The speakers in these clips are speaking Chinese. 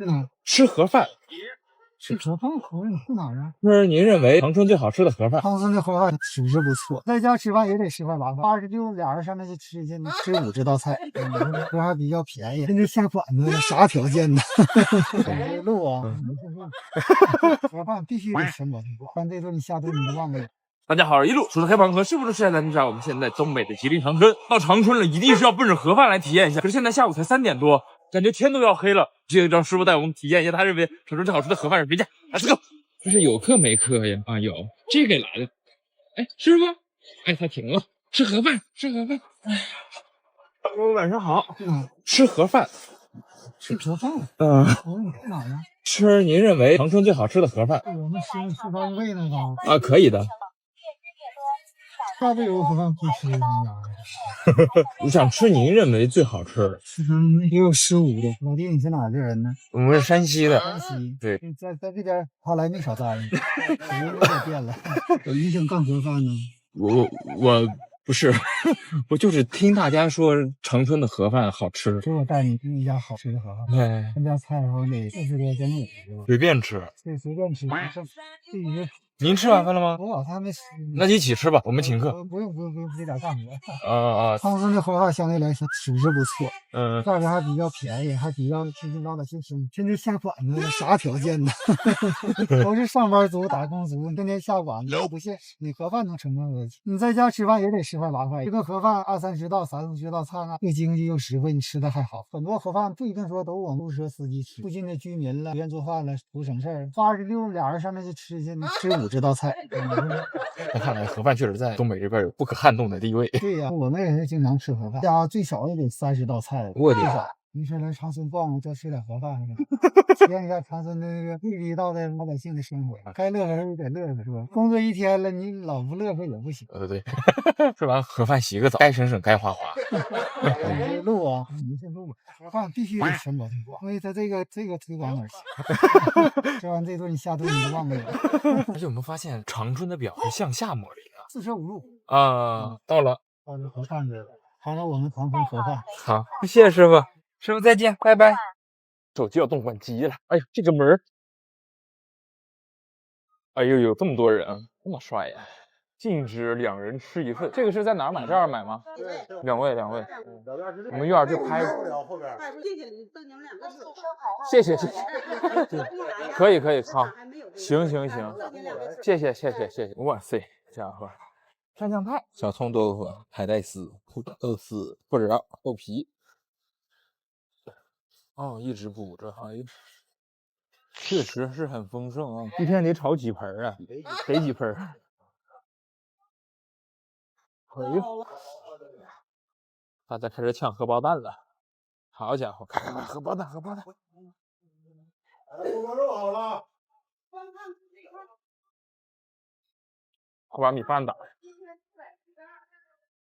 在哪？吃盒饭。吃盒饭口味去哪儿啊？是您认为长春最好吃的盒饭？长春的盒饭属实不错，在家吃饭也得吃饭麻烦。26，俩人上那去吃去，吃50道菜，这还比较便宜，甚至下馆子啥条件呢？这路啊，盒饭必须得全保证过，饭这顿下顿你都忘不了。大家好，一路说的黑帮河是不是现在你知道我们现在东北的吉林长春，到长春了，一定是要奔着盒饭来体验一下。可是现在下午才3点多，感觉天都要黑了。这个让师傅带我们体验一下，他认为长春最好吃的盒饭是别家。Let's go！ 这是有课没课呀？啊，有这个来了。哎，师傅，哎，他停了，吃盒饭，吃盒饭。哎，晚上好。吃盒饭。吃盒饭？口味去哪儿啊？吃您认为长春最好吃的盒饭。我们吃四川味那个啊，可以的。大北油盒饭不吃那家我想吃您认为最好吃的。四川味也有15的。老弟，你是哪儿的人呢？我们是山西的。山西。对，在这边他来没少待呢，口味有点变了。有影响干盒饭呢？我不是，我就是听大家说长春的盒饭好吃，所以我带你去一家好吃的盒饭。对，那家菜好像得40多减50，随便吃。对，随便吃，不剩。必须。您吃晚饭了吗？我晚饭还没吃。那一起吃吧，我们请客。不用，这点干活。长春的盒饭相对来说属实不错，价格还比较便宜，还比较津津乐道心声，甚至下馆子啥条件呢？都是上班族、打工族，天天下馆子都不现实。你盒饭能成功你在家吃饭也得吃饭麻烦，一个盒饭20-30道、30-40道菜呢，又经济又实惠，你吃的还好。很多盒饭不一定说都我们路车司机吃，附近的居民了，不愿做饭了，图省事儿。26，俩人上那去吃去，吃50道菜。那看来盒饭确实在东北这边有不可撼动的地位。对呀，我们也是经常吃盒饭，家最少也得30道菜。我的，你说来长春逛逛，多吃点盒饭是吧？体验一下长春的那个地地道的老百姓的生活，该乐呵就得乐呵是吧？工作一天了，你老不乐呵也不行。对，吃完盒饭洗个澡，该省省该花花。这路啊，你这路盒饭必须得全保证过，因为他这个推广哪儿行？吃完这顿下顿你都忘不了。而且我们发现长春的表是向下抹零的。4车5路啊，到了盒饭这个，好了，我们长春盒饭。好，谢谢师傅，师傅再见，拜拜。手机要动关机了，哎呀，这个门儿，哎呦，有这么多人，这么帅呀！禁止2人吃1份，这个是在哪儿买？这儿买吗？对，两位，我们院就拍。后边。谢谢，可以，好，行，谢谢，哇塞，家伙，蘸酱菜、小葱豆腐、海带丝、豆丝、不知道豆皮。哦，一直补着，哎呦，确实是很丰盛啊！一天得炒几盆啊？得几盆？哎呦，大家开始抢荷包蛋了！好家伙，荷包蛋！锅包肉好了，我把米饭打。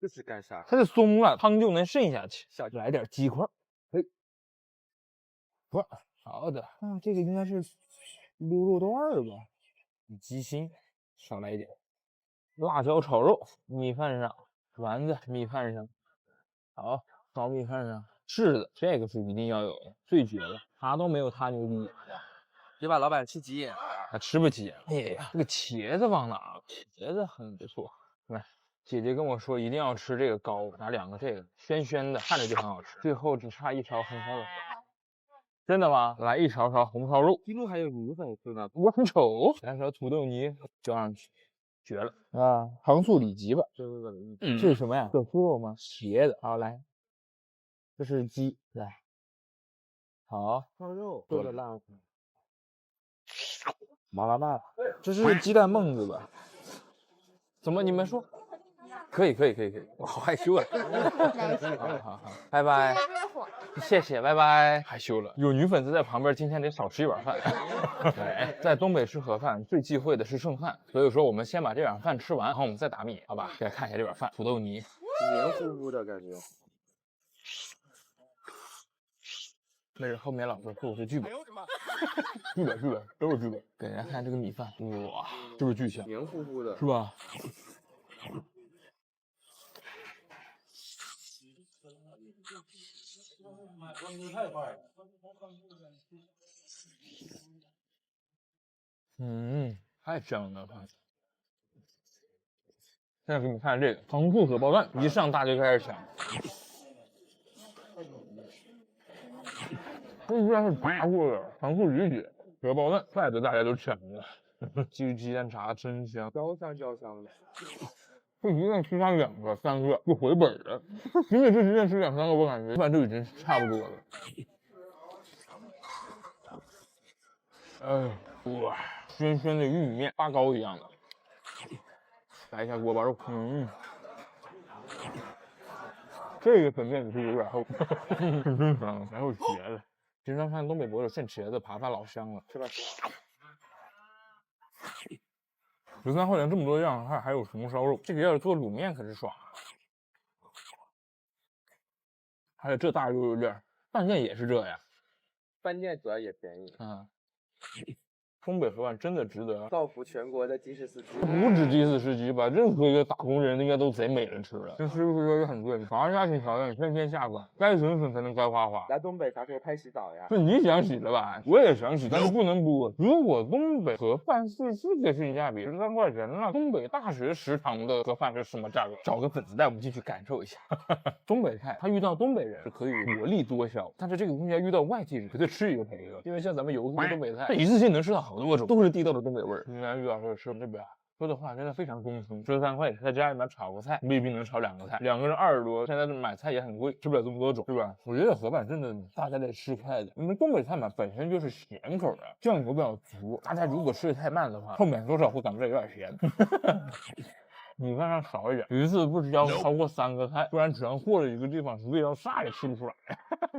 这是干啥？它是松了，汤就能渗下去。下去来点鸡块。不，好的。这个应该是溜肉段吧？鸡心少来一点。辣椒炒肉，米饭上，丸子米饭上，好，炒米饭上，柿子这个是一定要有的，最绝了，他都没有他牛逼。别把老板吃急眼，他吃不急眼。哎呀，这个茄子往哪？茄子很不错。来，姐姐跟我说一定要吃这个糕，拿2个这个，鲜的，看着就很好吃。最后只差1勺红烧肉。真的吗？来1勺红烧肉。一路还有米粉吃呢，我很丑。来勺土豆泥浇上去。绝了啊！糖醋里脊吧，这是什么呀？可酥肉吗？茄子，好来，这是鸡，来，好，烧肉做的辣，麻辣辣，这是鸡蛋焖子吧？怎么你们说？可以，我好害羞啊！好，拜拜，谢谢，拜拜。害羞了，有女粉丝在旁边，今天得少吃一碗饭。对，在东北吃盒饭最忌讳的是剩饭，所以说我们先把这碗饭吃完，然后我们再打米，好吧？给大家看一下这碗饭，土豆泥，黏糊糊的感觉。没事，后面老师说我是剧本，剧本都是剧本。给大家看这个米饭，哇，是不是巨香？黏糊糊的，是吧？太快了。太香了！现在给你们看这个糖醋荷包蛋，一上大家就开始抢。这居然是炸过的糖醋里脊荷包蛋，怪不得大家都抢了。鸡蛋茶真香，焦香焦香的。这一顿吃上2个3个就回本了，因为这一顿吃2、3个，我感觉饭就已经差不多了。哇，鲜鲜的玉米面，发糕一样的。来一下锅包肉，这个粉面也是有点厚，真香，还有茄子。平常看东北博主炫茄子，扒拉老香了，是吧？13块钱这么多样，还有红烧肉，这个要是做卤面可是爽啊！还有这大溜溜店，饭店也是这呀。饭店主要也便宜。东北盒饭真的值得造福全国的的士司机，不止的士司机吧，任何一个打工人应该都贼美人吃的。这师傅说也很对，啥家庭条件天天下馆，该省省才能该花花。来东北啥时候拍洗澡呀？是你想洗了吧？我也想洗，但是不能播。如果东北盒饭是这个性价比13块钱，那东北大学食堂的盒饭是什么价格？找个粉丝带我们进去感受一下。东北菜，他遇到东北人是可以薄利多销，但是这个东西要遇到外地人，绝对吃一个赔一个。因为像咱们游客东北菜，一次性能吃到好多种，都是地道的东北味儿。今天遇到说吃这边。说的话真的非常公平，13块钱在家里面炒个菜未必能炒2个菜，2个人20多，现在买菜也很贵，吃不了这么多种，对吧？我觉得盒饭真的大家得吃开的，因为东北菜嘛本身就是咸口的，酱油比较足，大家如果吃的太慢的话，后面多少会感觉有点咸。米饭上少一点，一次不要超过3个菜，不然只要过了一个地方，味道啥也吃不出来。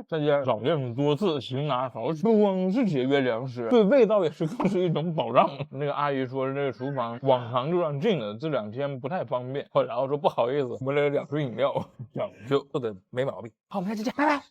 在家少练多次，勤拿少吃，不光是节约粮食，对味道也是更是一种保障。那个阿姨说，这个厨房往常就让进了，这2天不太方便。然后说不好意思，我们来2瓶饮料，讲究，做的没毛病。好，我们下期见，拜拜。